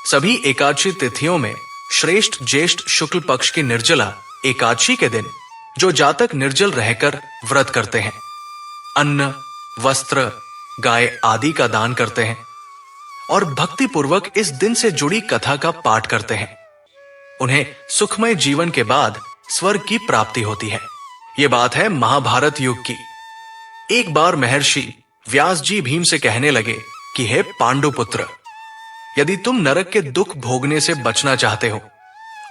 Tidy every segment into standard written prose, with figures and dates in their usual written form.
सभी एकादशी तिथियों में श्रेष्ठ ज्येष्ठ शुक्ल पक्ष की निर्जला एकादशी के दिन जो जातक निर्जल रहकर व्रत करते हैं, अन्न, वस्त्र, गाय आदि का दान करते हैं और भक्ति पूर्वक इस दिन से जुड़ी कथा का पाठ करते हैं, उन्हें सुखमय जीवन के बाद स्वर्ग की प्राप्ति होती है। ये बात है महाभारत युग की। एक बार महर्षि व्यास जी भीम से कहने लगे कि हे पांडुपुत्र, यदि तुम नरक के दुख भोगने से बचना चाहते हो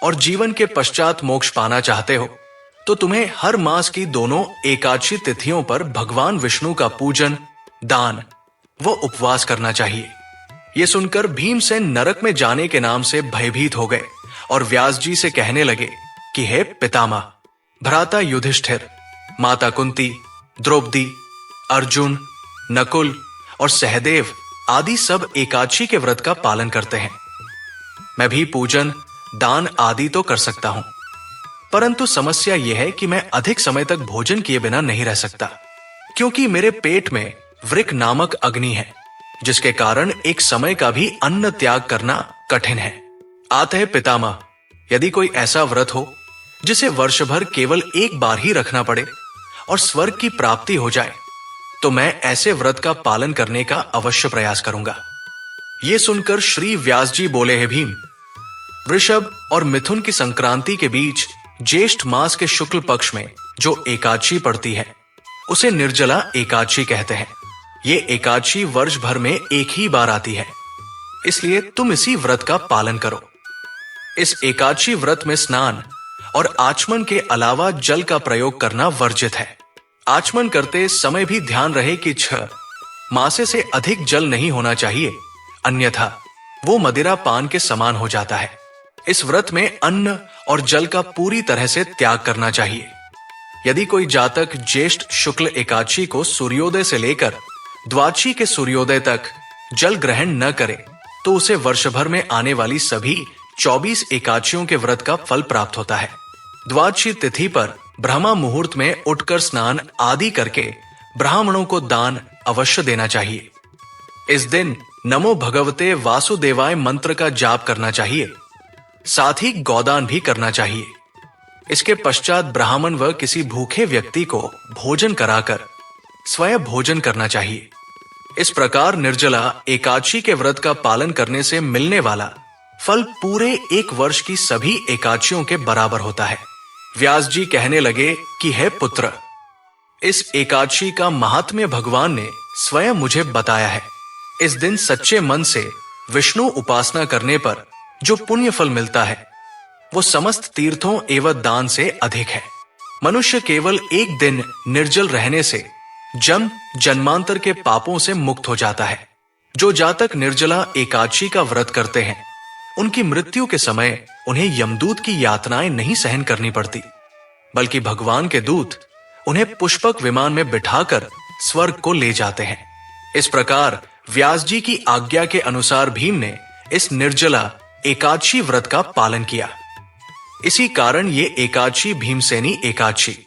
और जीवन के पश्चात मोक्ष पाना चाहते हो, तो तुम्हें हर मास की दोनों एकादशी तिथियों पर भगवान विष्णु का पूजन, दान व उपवास करना चाहिए। ये सुनकर भीमसेन नरक में जाने के नाम से भयभीत हो गए और व्यास जी से कहने लगे कि हे पितामह, भ्राता युधिष्ठिर, माता कुंती, द्रौपदी, अर्जुन, नकुल और सहदेव आदि सब एकादशी के व्रत का पालन करते हैं। मैं भी पूजन, दान आदि तो कर सकता हूं, परंतु समस्या यह है कि मैं अधिक समय तक भोजन किए बिना नहीं रह सकता, क्योंकि मेरे पेट में वृक नामक अग्नि है, जिसके कारण एक समय का भी अन्न त्याग करना कठिन है। अतः पितामह, यदि कोई ऐसा व्रत हो जिसे वर्ष भर केवल एक बार ही रखना पड़े और स्वर्ग की प्राप्ति हो जाए, तो मैं ऐसे व्रत का पालन करने का अवश्य प्रयास करूंगा। ये सुनकर श्री व्यास जी बोले, हे भीम, वृषभ और मिथुन की संक्रांति के बीच ज्येष्ठ मास के शुक्ल पक्ष में जो एकादशी पड़ती है, उसे निर्जला एकादशी कहते हैं। ये एकादशी वर्ष भर में एक ही बार आती है, इसलिए तुम इसी व्रत का पालन करो। इस एकादशी व्रत में स्नान और आचमन के अलावा जल का प्रयोग करना वर्जित है। आचमन करते समय भी ध्यान रहे कि 6 मासे से अधिक जल नहीं होना चाहिए, अन्यथा वो मदिरा पान के समान हो जाता है। इस व्रत में अन्न और जल का पूरी तरह से त्याग करना चाहिए। यदि कोई जातक ज्येष्ठ शुक्ल एकादशी को सूर्योदय से लेकर द्वादशी के सूर्योदय तक जल ग्रहण न करे, तो उसे वर्ष भर में आने वाली सभी 24 एकादशियों के व्रत का फल प्राप्त होता है। द्वादशी तिथि पर ब्रह्मा मुहूर्त में उठकर स्नान आदि करके ब्राह्मणों को दान अवश्य देना चाहिए। इस दिन नमो भगवते वासुदेवाय मंत्र का जाप करना चाहिए, साथ ही गौदान भी करना चाहिए। इसके पश्चात ब्राह्मण व किसी भूखे व्यक्ति को भोजन कराकर स्वयं भोजन करना चाहिए। इस प्रकार निर्जला एकादशी के व्रत का पालन करने से मिलने वाला फल पूरे एक वर्ष की सभी एकादशियों के बराबर होता है। व्यास जी कहने लगे कि हे पुत्र, इस एकादशी का महात्म्य भगवान ने स्वयं मुझे बताया है। इस दिन सच्चे मन से विष्णु उपासना करने पर जो पुण्य फल मिलता है, वो समस्त तीर्थों एवं दान से अधिक है। मनुष्य केवल एक दिन निर्जल रहने से जन्म जन्मांतर के पापों से मुक्त हो जाता है। जो जातक निर्जला एकादशी का व्रत करते हैं, उनकी मृत्यु के समय उन्हें यमदूत की यातनाएं नहीं सहन करनी पड़ती, बल्कि भगवान के दूत उन्हें पुष्पक विमान में बिठाकर स्वर्ग को ले जाते हैं। इस प्रकार व्यास जी की आज्ञा के अनुसार भीम ने इस निर्जला एकादशी व्रत का पालन किया। इसी कारण ये एकादशी भीमसेनी एकादशी